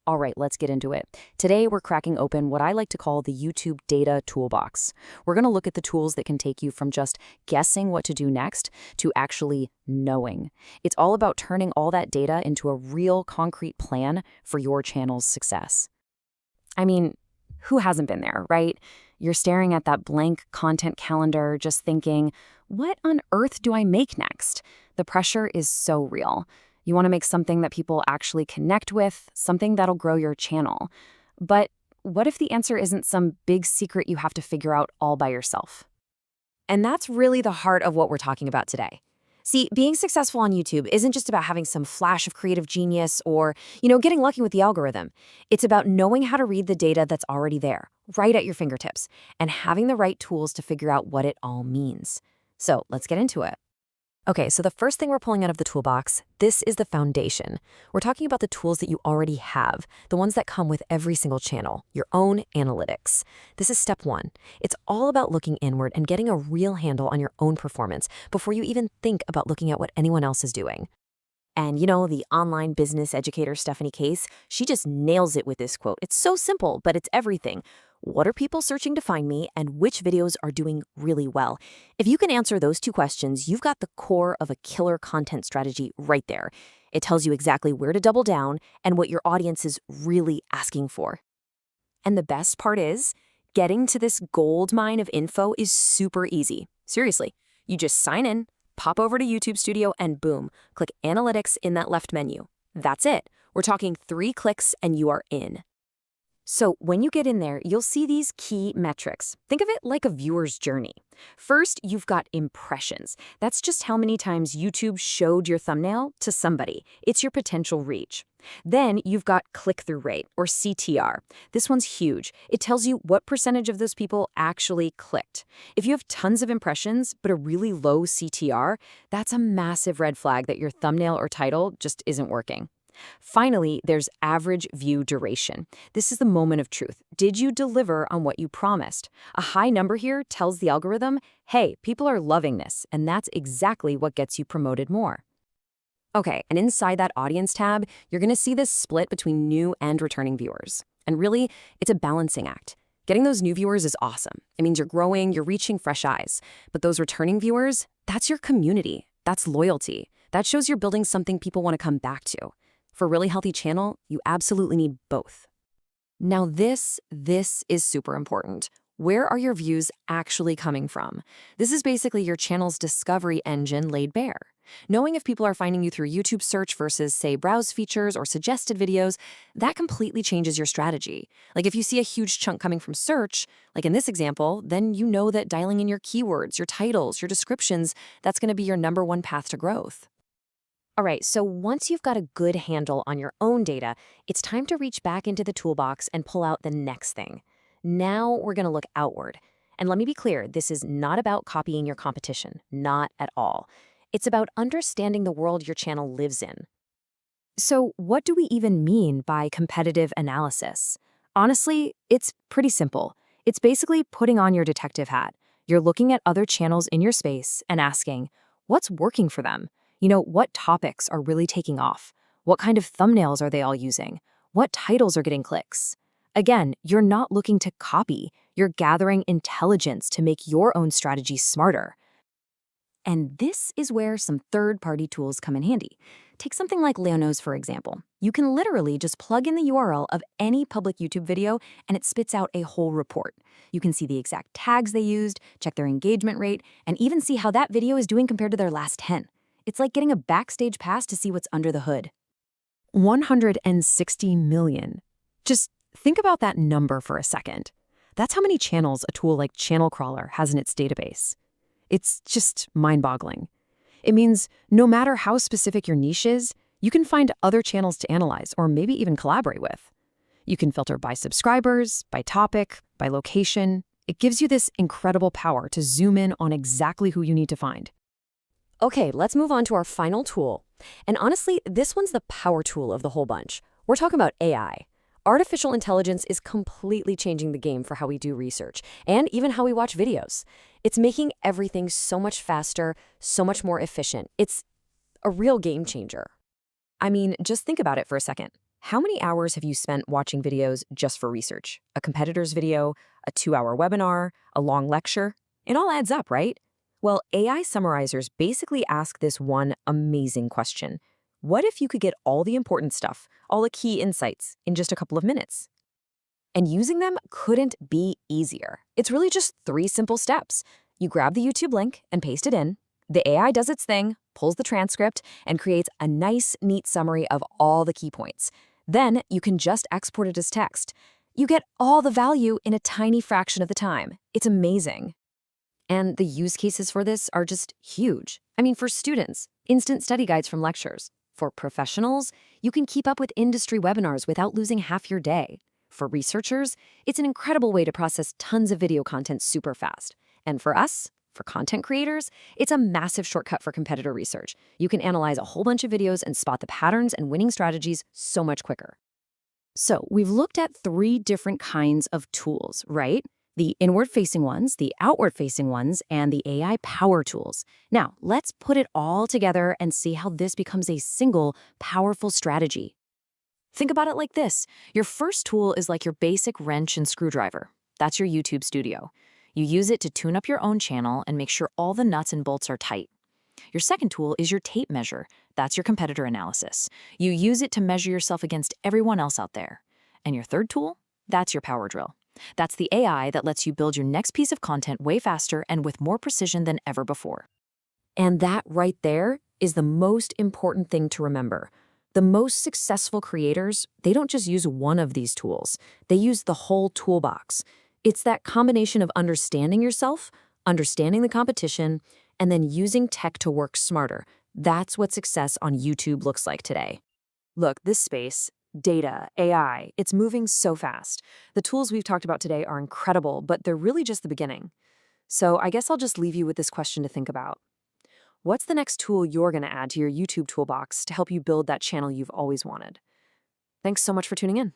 All right, let's get into it. Today, we're cracking open what I like to call the YouTube data toolbox. We're going to look at the tools that can take you from just guessing what to do next to actually knowing. It's all about turning all that data into a real concrete plan for your channel's success. I mean, who hasn't been there, right? You're staring at that blank content calendar, just thinking, what on earth do I make next? The pressure is so real. You want to make something that people actually connect with, something that'll grow your channel. But what if the answer isn't some big secret you have to figure out all by yourself? And that's really the heart of what we're talking about today. See, being successful on YouTube isn't just about having some flash of creative genius or, getting lucky with the algorithm. It's about knowing how to read the data that's already there, right at your fingertips, and having the right tools to figure out what it all means. So let's get into it. Okay, so the first thing we're pulling out of the toolbox, this is the foundation. We're talking about the tools that you already have, the ones that come with every single channel, your own analytics. This is step one. It's all about looking inward and getting a real handle on your own performance before you even think about looking at what anyone else is doing. And the online business educator Stephanie Case, she just nails it with this quote. It's so simple, but it's everything. What are people searching to find me, and which videos are doing really well? If you can answer those two questions, you've got the core of a killer content strategy right there. It tells you exactly where to double down and what your audience is really asking for. And the best part is, getting to this gold mine of info is super easy. Seriously, you just sign in, pop over to YouTube Studio, and boom, click Analytics in that left menu. That's it. We're talking 3 clicks and you are in. So when you get in there, you'll see these key metrics. Think of it like a viewer's journey. First, you've got impressions. That's just how many times YouTube showed your thumbnail to somebody. It's your potential reach. Then you've got click-through rate, or CTR. This one's huge. It tells you what percentage of those people actually clicked. If you have tons of impressions, but a really low CTR, that's a massive red flag that your thumbnail or title just isn't working. Finally, there's average view duration. This is the moment of truth. Did you deliver on what you promised? A high number here tells the algorithm, hey, people are loving this, and that's exactly what gets you promoted more. Okay, and inside that audience tab, you're going to see this split between new and returning viewers. And really, it's a balancing act. Getting those new viewers is awesome. It means you're growing, you're reaching fresh eyes. But those returning viewers, that's your community. That's loyalty. That shows you're building something people want to come back to. For a really healthy channel, you absolutely need both. Now this is super important. Where are your views actually coming from? This is basically your channel's discovery engine laid bare. Knowing if people are finding you through YouTube search versus, say, browse features or suggested videos, that completely changes your strategy. Like if you see a huge chunk coming from search, like in this example, then you know that dialing in your keywords, your titles, your descriptions, that's going to be your #1 path to growth. All right, so once you've got a good handle on your own data, it's time to reach back into the toolbox and pull out the next thing. Now we're going to look outward. And let me be clear, this is not about copying your competition, not at all. It's about understanding the world your channel lives in. So what do we even mean by competitive analysis? Honestly, it's pretty simple. It's basically putting on your detective hat. You're looking at other channels in your space and asking, what's working for them? What topics are really taking off? What kind of thumbnails are they all using? What titles are getting clicks? Again, you're not looking to copy. You're gathering intelligence to make your own strategy smarter. And this is where some third-party tools come in handy. Take something like Leonos, for example. You can literally just plug in the URL of any public YouTube video and it spits out a whole report. You can see the exact tags they used, check their engagement rate, and even see how that video is doing compared to their last 10. It's like getting a backstage pass to see what's under the hood. 160 million. Just think about that number for a second. That's how many channels a tool like Channel Crawler has in its database. It's just mind-boggling. It means no matter how specific your niche is, you can find other channels to analyze or maybe even collaborate with. You can filter by subscribers, by topic, by location. It gives you this incredible power to zoom in on exactly who you need to find. Okay, let's move on to our final tool. And honestly, this one's the power tool of the whole bunch. We're talking about AI. Artificial intelligence is completely changing the game for how we do research and even how we watch videos. It's making everything so much faster, so much more efficient. It's a real game changer. I mean, just think about it for a second. How many hours have you spent watching videos just for research? A competitor's video, a 2-hour webinar, a long lecture? It all adds up, right? Well, AI summarizers basically ask this one amazing question. What if you could get all the important stuff, all the key insights, in just a couple of minutes? And using them couldn't be easier. It's really just 3 simple steps. You grab the YouTube link and paste it in. The AI does its thing, pulls the transcript, and creates a nice, neat summary of all the key points. Then you can just export it as text. You get all the value in a tiny fraction of the time. It's amazing. And the use cases for this are just huge. I mean, for students, instant study guides from lectures. For professionals, you can keep up with industry webinars without losing half your day. For researchers, it's an incredible way to process tons of video content super fast. And for us, for content creators, it's a massive shortcut for competitor research. You can analyze a whole bunch of videos and spot the patterns and winning strategies so much quicker. So we've looked at 3 different kinds of tools, right? The inward-facing ones, the outward-facing ones, and the AI power tools. Now, let's put it all together and see how this becomes a single, powerful strategy. Think about it like this. Your first tool is like your basic wrench and screwdriver. That's your YouTube studio. You use it to tune up your own channel and make sure all the nuts and bolts are tight. Your second tool is your tape measure. That's your competitor analysis. You use it to measure yourself against everyone else out there. And your third tool? That's your power drill. That's the AI that lets you build your next piece of content way faster and with more precision than ever before. And that right there is the most important thing to remember. The most successful creators, they don't just use one of these tools. They use the whole toolbox. It's that combination of understanding yourself, understanding the competition, and then using tech to work smarter. That's what success on YouTube looks like today. Look, this space, data, AI, it's moving so fast. The tools we've talked about today are incredible, but they're really just the beginning. So I guess I'll just leave you with this question to think about. What's the next tool you're going to add to your YouTube toolbox to help you build that channel you've always wanted? Thanks so much for tuning in.